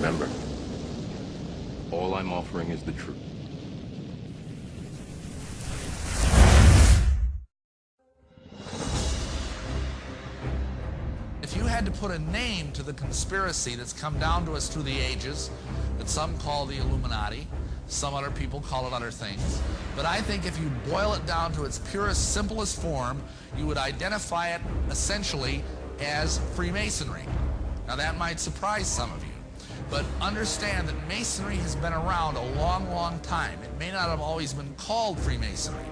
Remember, all I'm offering is the truth. If you had to put a name to the conspiracy that's come down to us through the ages, that some call the Illuminati, some other people call it other things, but I think if you boil it down to its purest, simplest form, you would identify it essentially as Freemasonry. Now that might surprise some of you, but understand that Masonry has been around a long, long time. It may not have always been called Freemasonry,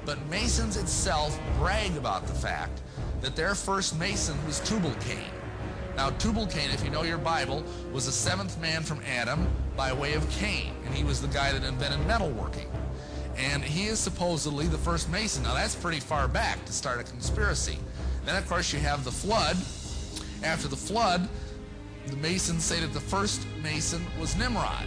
but Masons itself brag about the fact that their first Mason was Tubal-Cain. Now Tubal-Cain, if you know your Bible, was the seventh man from Adam by way of Cain, and he was the guy that invented metalworking. And he is supposedly the first Mason. Now that's pretty far back to start a conspiracy. Then of course you have the flood. After the flood, the Masons say that the first Mason was Nimrod.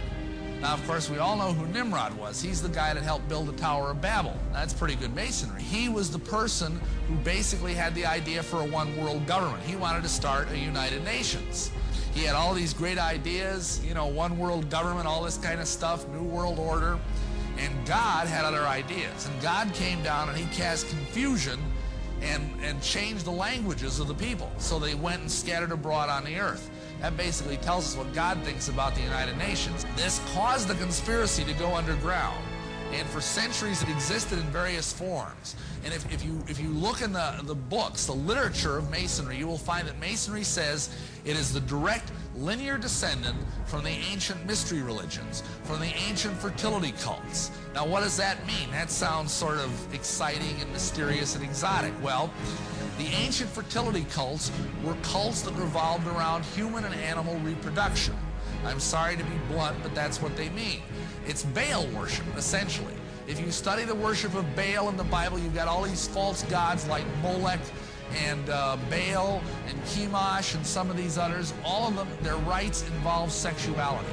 Now, of course, we all know who Nimrod was. He's the guy that helped build the Tower of Babel. That's pretty good Masonry. He was the person who basically had the idea for a one-world government. He wanted to start a United Nations. He had all these great ideas, you know, one-world government, all this kind of stuff, New World Order. And God had other ideas. And God came down and he cast confusion and changed the languages of the people. So they went and scattered abroad on the earth. That basically tells us what God thinks about the United Nations. This caused the conspiracy to go underground. And for centuries it existed in various forms. And if you look in the books, the literature of Masonry, you will find that Masonry says it is the direct linear descendant from the ancient mystery religions, from the ancient fertility cults. Now what does that mean? That sounds sort of exciting and mysterious and exotic. Well, the ancient fertility cults were cults that revolved around human and animal reproduction. I'm sorry to be blunt, but that's what they mean. It's Baal worship, essentially. If you study the worship of Baal in the Bible, you've got all these false gods like Molech and Baal and Chemosh and some of these others. All of them, their rites involve sexuality.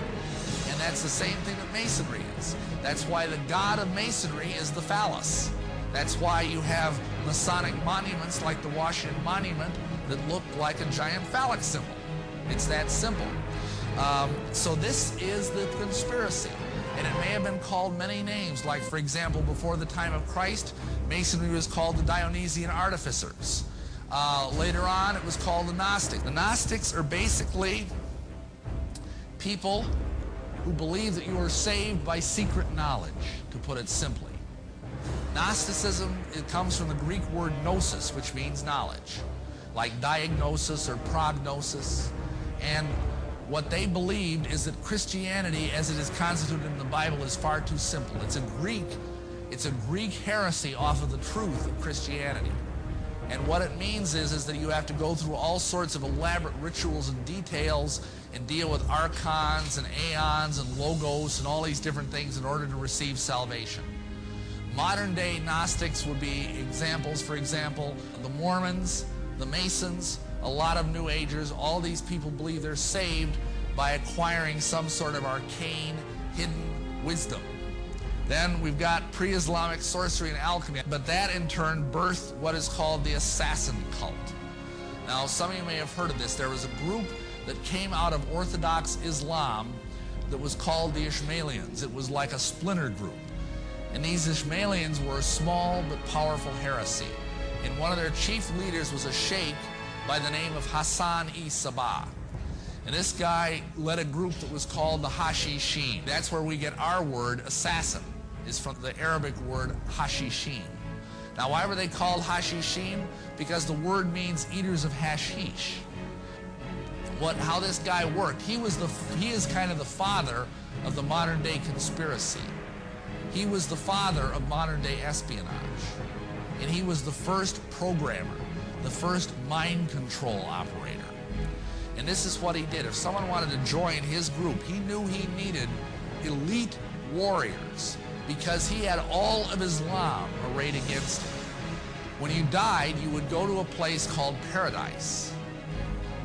And that's the same thing that Masonry is. That's why the god of Masonry is the phallus. That's why you have Masonic monuments like the Washington Monument that look like a giant phallic symbol. It's that simple. So this is the conspiracy. And it may have been called many names, like, for example, before the time of Christ, Masonry was called the Dionysian Artificers. Later on, it was called the Gnostics. The Gnostics are basically people who believe that you are saved by secret knowledge, to put it simply. Gnosticism, it comes from the Greek word gnosis, which means knowledge, like diagnosis or prognosis. And what they believed is that Christianity, as it is constituted in the Bible, is far too simple. It's a Greek heresy off of the truth of Christianity. And what it means is that you have to go through all sorts of elaborate rituals and details and deal with archons and aeons and logos and all these different things in order to receive salvation. Modern day Gnostics would be examples, for example, the Mormons, the Masons, a lot of New Agers. All these people believe they're saved by acquiring some sort of arcane, hidden wisdom. Then we've got pre-Islamic sorcery and alchemy, but that in turn birthed what is called the assassin cult. Now, some of you may have heard of this. There was a group that came out of Orthodox Islam that was called the Ishmaelians. It was like a splinter group. And these Ishmaelians were a small but powerful heresy. And one of their chief leaders was a sheikh by the name of Hassan-i-Sabah. And this guy led a group that was called the Hashishin. That's where we get our word assassin, is from the Arabic word Hashishin. Now, why were they called Hashishin? Because the word means eaters of hashish. How this guy worked, he is kind of the father of the modern day conspiracy. He was the father of modern day espionage. And he was the first programmer, the first mind control operator. And this is what he did. If someone wanted to join his group, he knew he needed elite warriors because he had all of Islam arrayed against him. When you died, you would go to a place called paradise,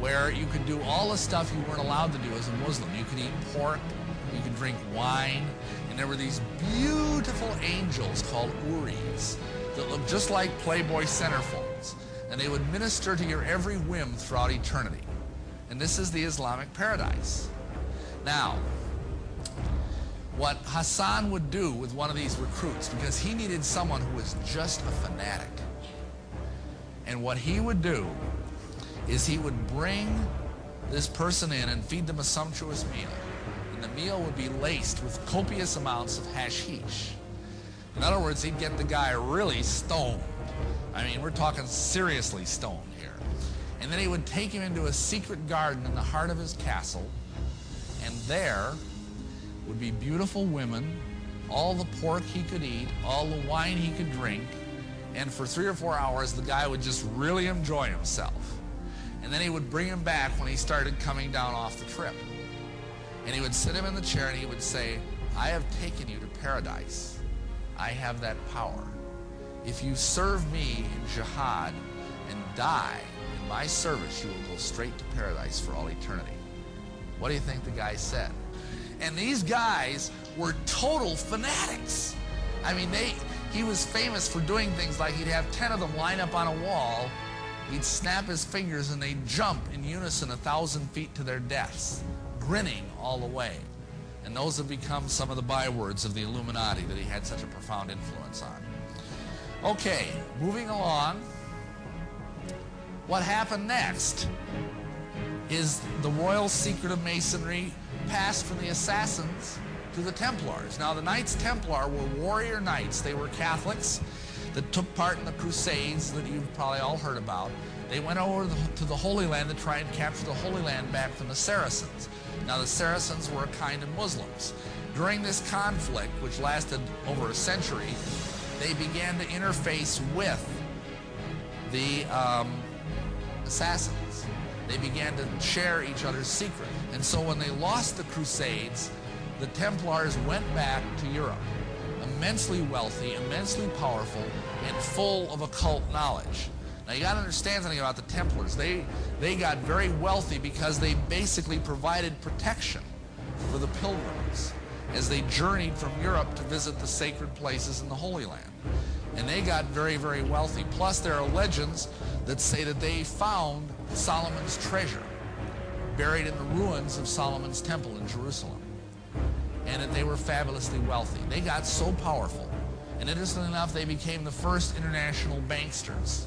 where you could do all the stuff you weren't allowed to do as a Muslim. You could eat pork, you could drink wine, and there were these beautiful angels called Uris that looked just like Playboy centerfolds, and they would minister to your every whim throughout eternity. And this is the Islamic paradise. Now, what Hassan would do with one of these recruits, because he needed someone who was just a fanatic, and what he would do is he would bring this person in and feed them a sumptuous meal. And the meal would be laced with copious amounts of hashish. In other words, he'd get the guy really stoned. I mean, we're talking seriously stoned here. And then he would take him into a secret garden in the heart of his castle, and there would be beautiful women, all the pork he could eat, all the wine he could drink, and for 3 or 4 hours the guy would just really enjoy himself. And then he would bring him back when he started coming down off the trip. And he would sit him in the chair and he would say, I have taken you to paradise. I have that power. If you serve me in jihad and die in my service, you will go straight to paradise for all eternity. What do you think the guy said? And these guys were total fanatics. I mean, he was famous for doing things like he'd have 10 of them line up on a wall, he'd snap his fingers and they'd jump in unison 1,000 feet to their deaths, grinning all the way. And those have become some of the bywords of the Illuminati that he had such a profound influence on. Okay, moving along. What happened next is the royal secret of Masonry passed from the Assassins to the Templars. Now, the Knights Templar were warrior knights. They were Catholics that took part in the Crusades that you've probably all heard about. They went over to the Holy Land to try and capture the Holy Land back from the Saracens. Now, the Saracens were a kind of Muslims. During this conflict, which lasted over a century, they began to interface with the Assassins. They began to share each other's secret. And so when they lost the Crusades, the Templars went back to Europe, immensely wealthy, immensely powerful, and full of occult knowledge. Now, you got to understand something about the Templars. They got very wealthy because they basically provided protection for the pilgrims as they journeyed from Europe to visit the sacred places in the Holy Land. And they got very, very wealthy. Plus, there are legends that say that they found Solomon's treasure buried in the ruins of Solomon's temple in Jerusalem, and that they were fabulously wealthy. They got so powerful, and interestingly enough, they became the first international banksters.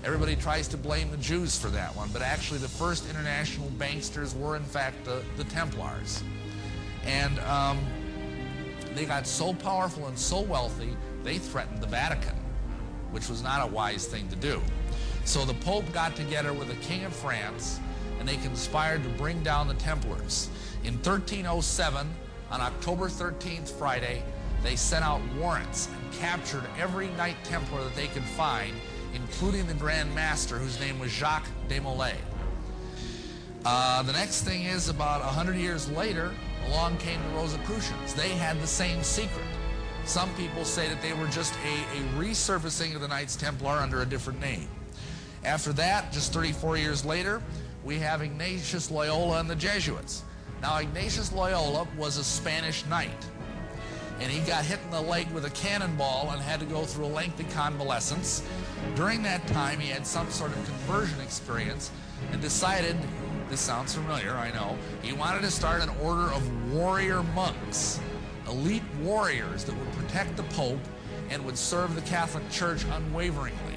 Everybody tries to blame the Jews for that one, but actually the first international banksters were in fact the Templars. And they got so powerful and so wealthy, they threatened the Vatican, which was not a wise thing to do. So the Pope got together with the King of France, and they conspired to bring down the Templars. In 1307, on October 13th, Friday, they sent out warrants and captured every Knight Templar that they could find, including the Grand Master, whose name was Jacques de Molay. The next thing is, about 100 years later, along came the Rosicrucians. They had the same secret. Some people say that they were just a resurfacing of the Knights Templar under a different name. After that, just 34 years later, we have Ignatius Loyola and the Jesuits. Now, Ignatius Loyola was a Spanish knight, and he got hit in the leg with a cannonball and had to go through a lengthy convalescence. During that time, he had some sort of conversion experience and decided, this sounds familiar, I know, he wanted to start an order of warrior monks, elite warriors that would protect the Pope and would serve the Catholic Church unwaveringly.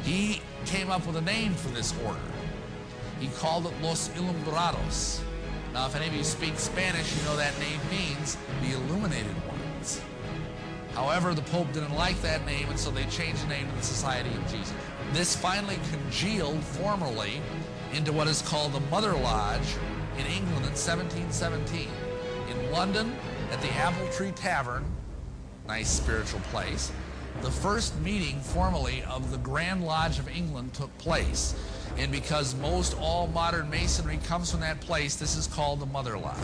He came up with a name for this order. He called it Los Illuminados. Now, if any of you speak Spanish, you know that name means the Illuminated Ones. However, the Pope didn't like that name, and so they changed the name to the Society of Jesus. This finally congealed formally into what is called the Mother Lodge in England in 1717. In London, at the Apple Tree Tavern, nice spiritual place, the first meeting formally of the Grand Lodge of England took place. And because most all modern Masonry comes from that place, this is called the Mother Lodge.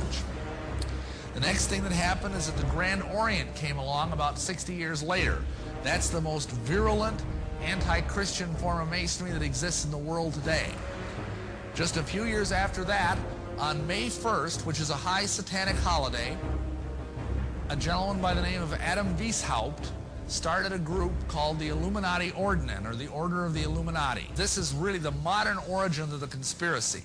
The next thing that happened is that the Grand Orient came along about 60 years later. That's the most virulent anti-Christian form of Masonry that exists in the world today. Just a few years after that, on May 1st, which is a high satanic holiday, a gentleman by the name of Adam Weishaupt started a group called the Illuminati Ordnen, or the Order of the Illuminati. This is really the modern origin of the conspiracy.